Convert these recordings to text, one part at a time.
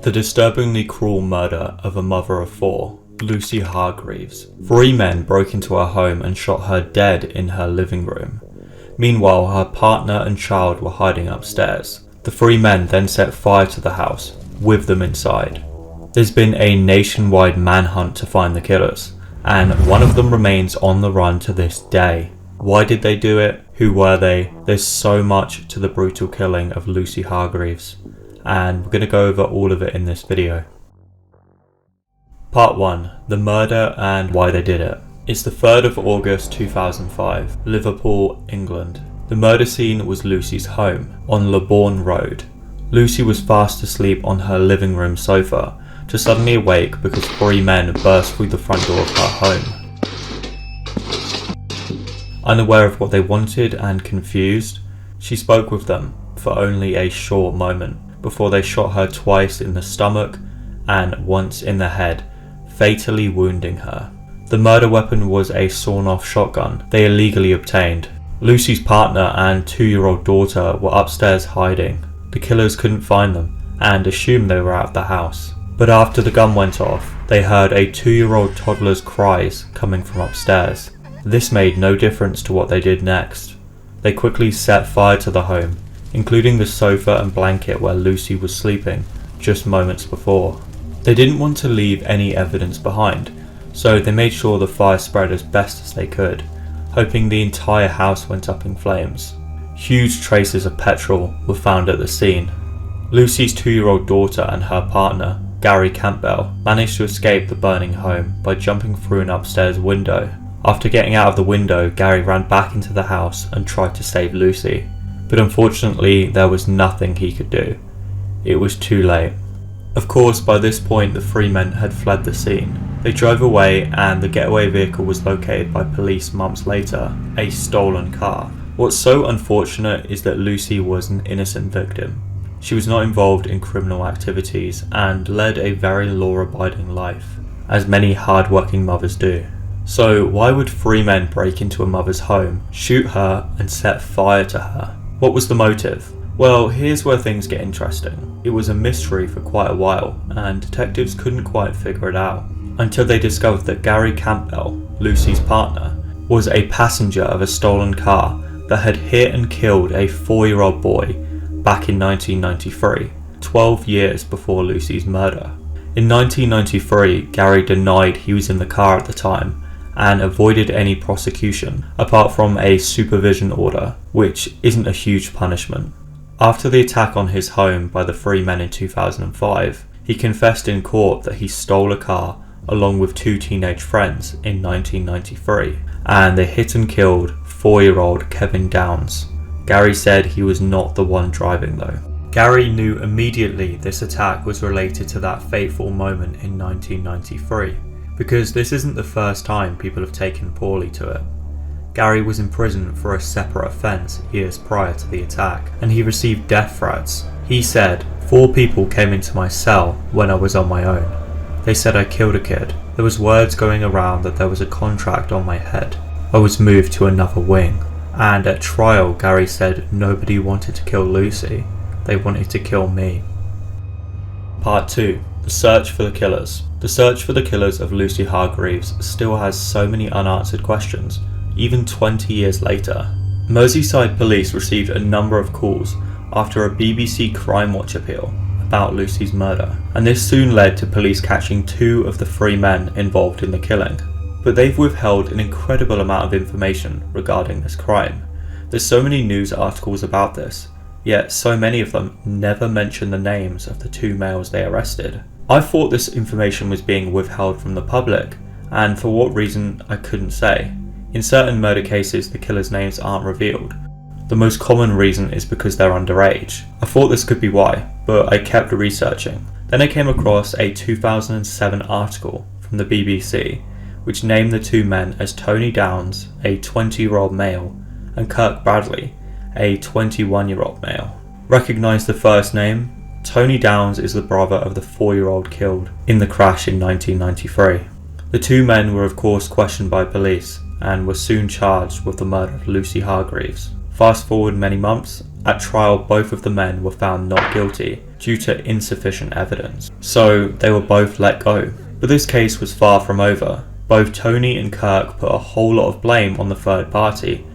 The disturbingly cruel murder of a mother of four, Lucy Hargreaves. 3 men broke into her home and shot her dead in her living room. Meanwhile, her partner and child were hiding upstairs. The 3 men then set fire to the house, with them inside. There's been a nationwide manhunt to find the killers, and one of them remains on the run to this day. Why did they do it? Who were they? There's so much to the brutal killing of Lucy Hargreaves, and we're going to go over all of it in this video. Part 1. The murder and why they did it. It's the 3rd of August 2005, Liverpool, England. The murder scene was Lucy's home, on Leborn Road. Lucy was fast asleep on her living room sofa, to suddenly awake because 3 men burst through the front door of her home. Unaware of what they wanted and confused, she spoke with them for only a short moment before they shot her twice in the stomach and once in the head, fatally wounding her. The murder weapon was a sawn-off shotgun they illegally obtained. Lucy's partner and 2-year-old daughter were upstairs hiding. The killers couldn't find them and assumed they were out of the house. But after the gun went off, they heard a 2-year-old toddler's cries coming from upstairs. This made no difference to what they did next. They quickly set fire to the home, including the sofa and blanket where Lucy was sleeping just moments before. They didn't want to leave any evidence behind, so they made sure the fire spread as best as they could, hoping the entire house went up in flames. Huge traces of petrol were found at the scene. Lucy's 2-year-old daughter and her partner, Gary Campbell, managed to escape the burning home by jumping through an upstairs window. After getting out of the window, Gary ran back into the house and tried to save Lucy, but unfortunately there was nothing he could do. It was too late. Of course, by this point the 3 men had fled the scene. They drove away and the getaway vehicle was located by police months later, a stolen car. What's so unfortunate is that Lucy was an innocent victim. She was not involved in criminal activities and led a very law-abiding life, as many hard-working mothers do. So why would 3 men break into a mother's home, shoot her and set fire to her? What was the motive? Well, here's where things get interesting. It was a mystery for quite a while and detectives couldn't quite figure it out, until they discovered that Gary Campbell, Lucy's partner, was a passenger of a stolen car that had hit and killed a 4-year-old boy back in 1993, 12 years before Lucy's murder. In 1993, Gary denied he was in the car at the time and avoided any prosecution, apart from a supervision order, which isn't a huge punishment. After the attack on his home by the 3 men in 2005, he confessed in court that he stole a car along with 2 teenage friends in 1993, and they hit and killed 4-year-old Kevin Downs. Gary said he was not the one driving though. Gary knew immediately this attack was related to that fateful moment in 1993, because this isn't the first time people have taken poorly to it. Gary was in prison for a separate offence years prior to the attack, and he received death threats. He said, 4 people came into my cell when I was on my own. They said I killed a kid. There was words going around that there was a contract on my head. I was moved to another wing. And at trial, Gary said nobody wanted to kill Lucy. They wanted to kill me. Part 2. The search for the killers. The search for the killers of Lucy Hargreaves still has so many unanswered questions, even 20 years later. Merseyside police received a number of calls after a BBC Crime Watch appeal about Lucy's murder, and this soon led to police catching 2 of the 3 men involved in the killing. But they've withheld an incredible amount of information regarding this crime. There's so many news articles about this, yet so many of them never mention the names of the 2 males they arrested. I thought this information was being withheld from the public, and for what reason I couldn't say. In certain murder cases the killers' names aren't revealed. The most common reason is because they're underage. I thought this could be why, but I kept researching. Then I came across a 2007 article from the BBC which named the 2 men as Tony Downs, a 20-year-old male, and Kirk Bradley, a 21-year-old male. Recognise the first name? Tony Downs is the brother of the 4-year-old killed in the crash in 1993. The 2 men were of course questioned by police and were soon charged with the murder of Lucy Hargreaves. Fast forward many months At trial, both of the men were found not guilty due to insufficient evidence, so they were both let go. But this case was far from over. Both Tony and Kirk put a whole lot of blame on the third party,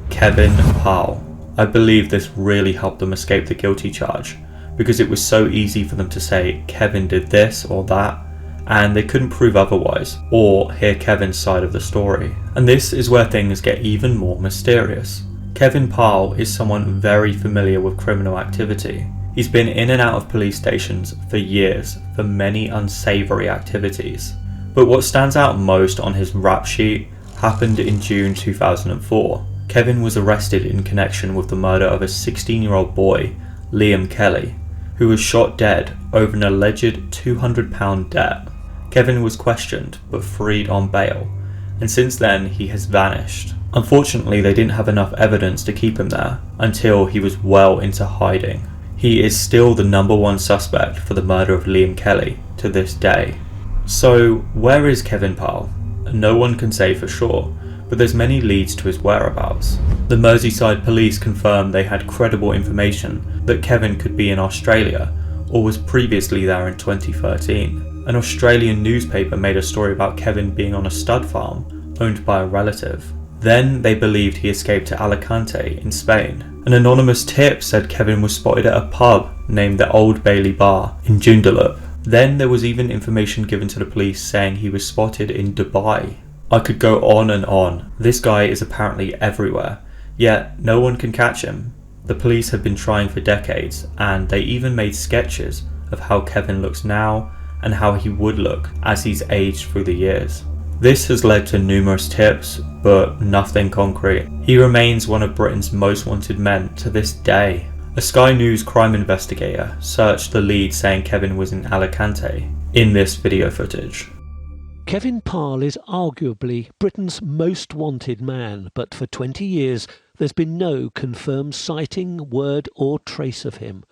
Kevin Parle. I believe this really helped them escape the guilty charge, because it was so easy for them to say Kevin did this or that, and they couldn't prove otherwise, or hear Kevin's side of the story. And this is where things get even more mysterious. Kevin Parle is someone very familiar with criminal activity. He's been in and out of police stations for years for many unsavoury activities. But what stands out most on his rap sheet happened in June 2004. Kevin was arrested in connection with the murder of a 16-year-old boy, Liam Kelly, who was shot dead over an alleged £200 debt. Kevin was questioned but freed on bail, and since then he has vanished. Unfortunately, they didn't have enough evidence to keep him there until he was well into hiding. He is still the #1 suspect for the murder of Liam Kelly to this day. So where is Kevin Parle? No one can say for sure, but there's many leads to his whereabouts. The Merseyside police confirmed they had credible information that Kevin could be in Australia or was previously there in 2013. An Australian newspaper made a story about Kevin being on a stud farm owned by a relative. Then they believed he escaped to Alicante in Spain. An anonymous tip said Kevin was spotted at a pub named the Old Bailey Bar in Joondalup. Then there was even information given to the police saying he was spotted in Dubai. I could go on and on. This guy is apparently everywhere, yet no one can catch him. The police have been trying for decades, and they even made sketches of how Kevin looks now and how he would look as he's aged through the years. This has led to numerous tips, but nothing concrete. He remains one of Britain's most wanted men to this day. A Sky News crime investigator searched the lead saying Kevin was in Alicante in this video footage. Kevin Parle is arguably Britain's most wanted man, but for 20 years there's been no confirmed sighting, word or trace of him.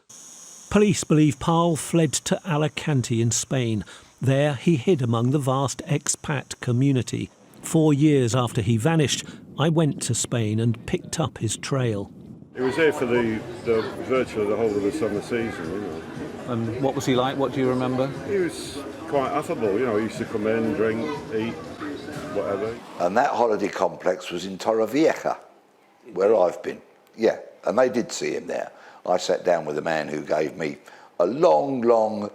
Police believe Parle fled to Alicante in Spain. There he hid among the vast expat community. 4 years after he vanished, I went to Spain and picked up his trail. He was here for the virtually the whole of the summer season, you know. And what was he like? What do you remember? He was quite affable, you know. He used to come in, drink, eat, whatever. And that holiday complex was in Torrevieja, where I've been. Yeah, and they did see him there. I sat down with a man who gave me a long, long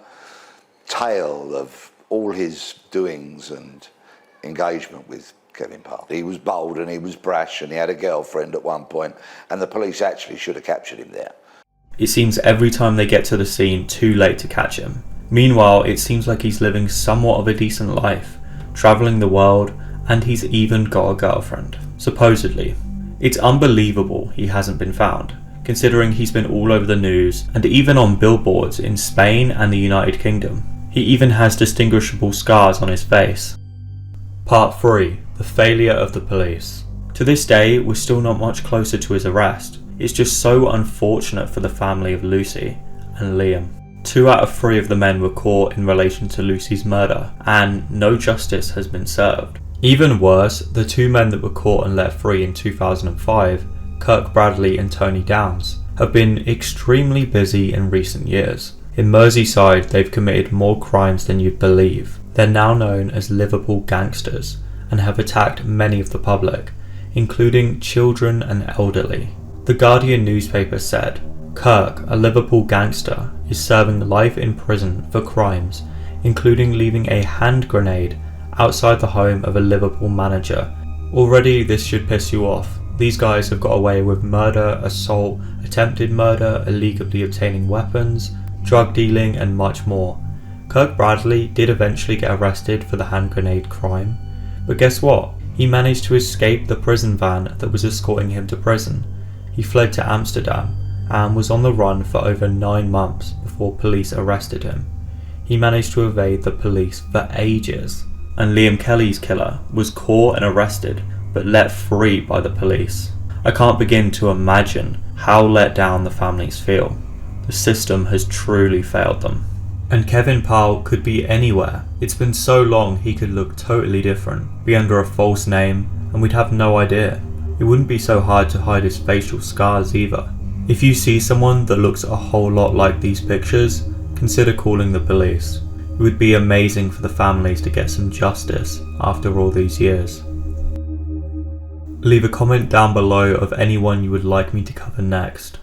tale of all his doings and engagement with Kevin Parle. He was bold and he was brash and he had a girlfriend at one point, and the police actually should have captured him there. It seems every time they get to the scene too late to catch him. Meanwhile, it seems like he's living somewhat of a decent life, travelling the world, and he's even got a girlfriend, supposedly. It's unbelievable he hasn't been found, considering he's been all over the news and even on billboards in Spain and the United Kingdom. He even has distinguishable scars on his face. Part 3. The failure of the police. To this day, we're still not much closer to his arrest. It's just so unfortunate for the family of Lucy and Liam. 2 out of 3 of the men were caught in relation to Lucy's murder, and no justice has been served. Even worse, the 2 men that were caught and let free in 2005, Kirk Bradley and Tony Downs, have been extremely busy in recent years. In Merseyside, they've committed more crimes than you'd believe. They're now known as Liverpool gangsters and have attacked many of the public, including children and elderly. The Guardian newspaper said, Kirk, a Liverpool gangster, is serving life in prison for crimes, including leaving a hand grenade outside the home of a Liverpool manager. Already this should piss you off. These guys have got away with murder, assault, attempted murder, illegally obtaining weapons, drug dealing and much more. Kirk Bradley did eventually get arrested for the hand grenade crime, but guess what? He managed to escape the prison van that was escorting him to prison. He fled to Amsterdam and was on the run for over 9 months before police arrested him. He managed to evade the police for ages. And Liam Kelly's killer was caught and arrested but let free by the police. I can't begin to imagine how let down the families feel. The system has truly failed them. And Kevin Parle could be anywhere. It's been so long he could look totally different, be under a false name, and we'd have no idea. It wouldn't be so hard to hide his facial scars either. If you see someone that looks a whole lot like these pictures, consider calling the police. It would be amazing for the families to get some justice after all these years. Leave a comment down below of anyone you would like me to cover next.